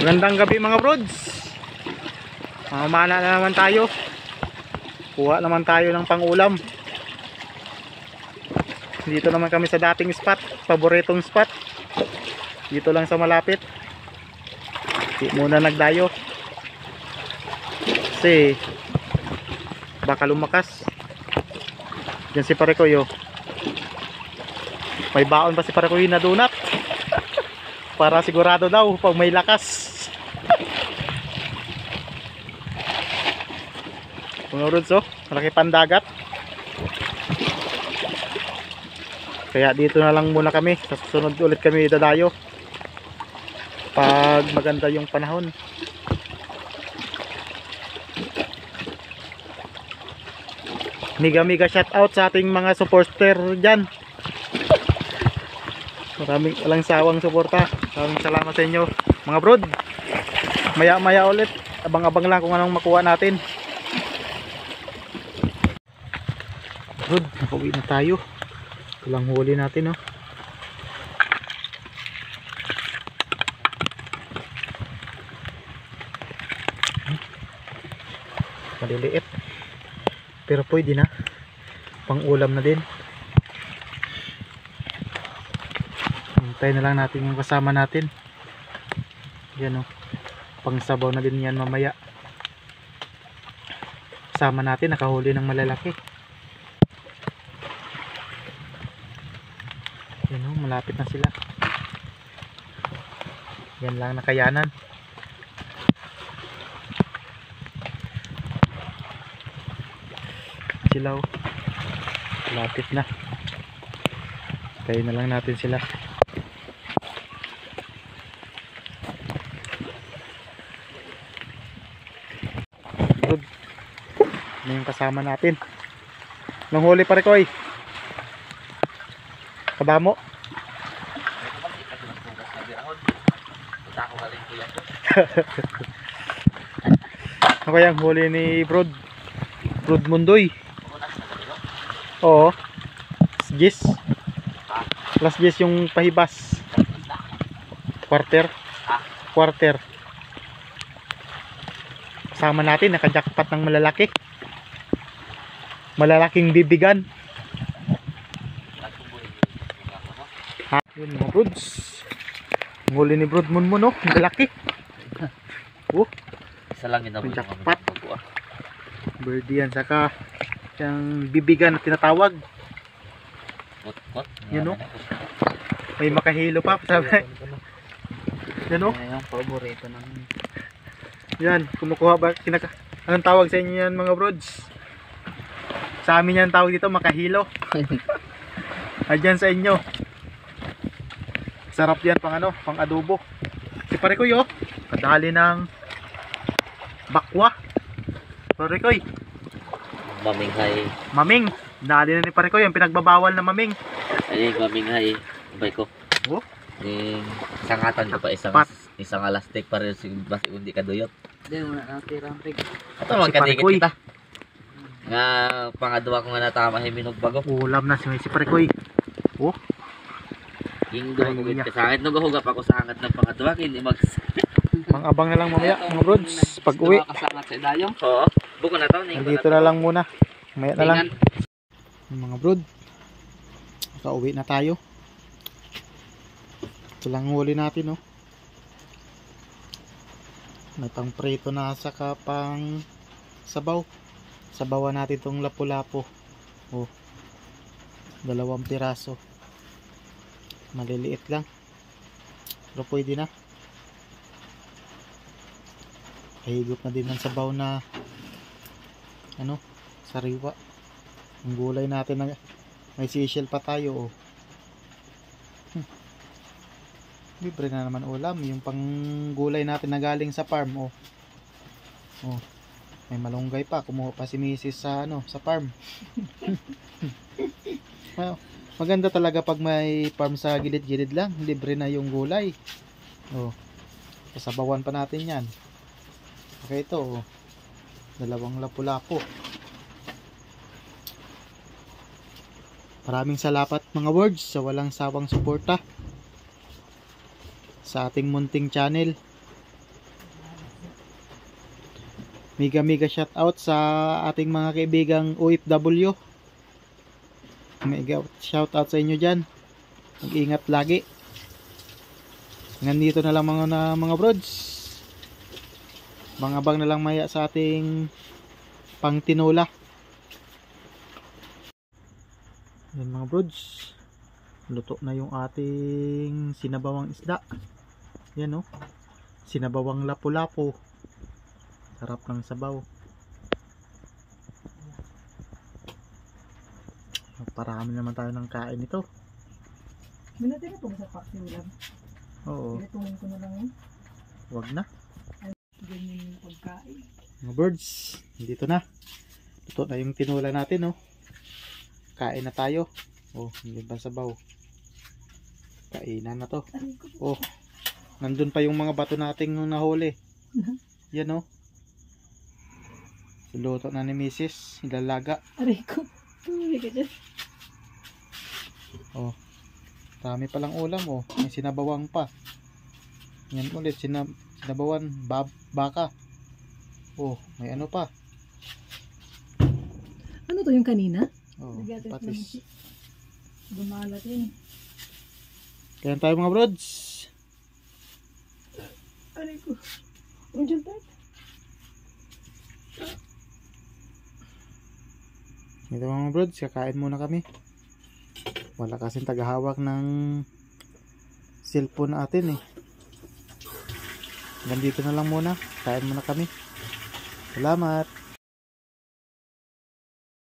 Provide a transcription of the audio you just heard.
Magandang gabi mga brods. Mamana na naman tayo. Kuha naman tayo ng pangulam. Dito naman kami sa dating spot, paboritong spot. Dito lang sa malapit. Di muna nagdayo kasi baka lumakas. Yan si Parekoy, oh. May baon pa si Parekoy na donut para sigurado daw pag may lakas. Mga rods, oh, malaki pandagat. Kaya dito na lang muna kami. Sa susunod ulit kami dadayo pag maganda yung panahon. Mega shout out sa ating mga supporter dyan. Maraming walang sawang suporta. Maraming salamat sa inyo mga brod. Maya ulit, abang-abang lang kung anong makuha natin. Brod, nakauwi na tayo. Walang huli natin, oh. Maliliit pero pwede na, pang ulam na din. Hintay na lang natin yung kasama natin. Yan, oh, pang sabaw na din yan mamaya. Kasama natin nakahuli ng malalaki. Yan, oh, malapit na sila. Yan lang nakayanan. Silaw, lapit na. Tayo na lang natin sila. Good. Ano yung kasama natin? Nang huli Parekoy. Kabamo. Ano kayang huli ni Brod Mundoy? Oo. Last gis yung pahibas. Quarter. Kasama natin nakajakpat ng malalaki. Malalaking bibigan. Ha, yun mga brods. Nguli ni Brod Munmun, oh, malalaki. Oh, isa lang yun na jakpat. Birdie yan, saka yung bibigan na tinatawag. Yun, oh. May makahilo pa sabi. Yan, oh. Yung paborito namin. Yan, kumukuha ba? Anong tawag sa inyo yan mga brods? Sa amin yan tawag dito, makahilo. Ayan sa inyo. Sarap yan pang ano, pang adobo. Si Parekoy, oh, kadali ng bakwa. Parekoy. Maming. Dali na ni Parekoy yung pinagbabawal na maming. Ay, maminghay. Abay ko. Oh. Sangatan ko pa isang elastic para basi undi ka duyot. Hindi mo na natirang pig. Ito magkadikit kita. Nga pangadwa ko nga natama himinog bago. Ulam na si Parekoy. Oh. King dumagugit ka sa akin. Nagahugap ako sa angat ng pangadwa. Hindi Pang-abang na lang mamaya mga brods. Pag uwi. Kasangat sa idayong. Oo. Buko na to. Dito na lang muna. Maya na lang. Mga brod. Nakauwi na tayo. Ito lang huli natin, oh. May pang prito na saka pang sabaw. Sabawan natin itong lapu-lapu. Oh. 2 piraso. Maliliit lang. Pero pwede na. Higop na din ng sabaw na ano, sariwa. Ang gulay natin na may sisel pa tayo, oh. Libre na naman ulam yung pang gulay natin na galing sa farm, oh. Oh. May malunggay pa, kumuha pa si Mrs. sa ano, sa farm. Well, maganda talaga pag may farm sa gilid-gilid lang, libre na yung gulay. Oh. Sasabawan pa natin 'yan. Okay, ito, oh. 2 lapu-lapu. Maraming salamat mga words sa walang sawang suporta sa ating munting channel. mega shout out sa ating mga kaibigang OFW. Mega shout out sa inyo dyan. Mag-ingat lagi. Nandito na lang mga brods. Bang-abang na lang maya sa ating pang tinola. Yan mga brods. Luto na yung ating sinabawang isda. Yan o. Sinabawang lapu-lapu. Sarap ng sabaw. Parami naman tayo ng kain ito. Minatira po ba sa paksi ulam? Oo. Pinatungin ko na lang yun. Wag na. Ganyan yung pagkain. Mga birds, dito na. Luto na yung tinola natin, oh. Kain na tayo. Oh, hindi ba sabaw? Kainan na to. Oh, nandun pa yung mga bato nating nahuli. Yan, oh. Luto na ni Mrs. Ilalaga. Aray ko. Tumuli ka dyan. Oh, dami palang ulam, oh. May sinabawang pa. Yan ulit, sinabawan, baka. Oh, may ano pa. Ano to yung kanina? Oh, Nagatas patis. Gumalat yun. Kaya tayo mga brods. Aray ko. Ang dyan tayo. Ito mga brods, kakain muna kami. Wala kasing tagahawak ng cellphone natin eh. Nandito na lang muna. Kain muna kami. Salamat.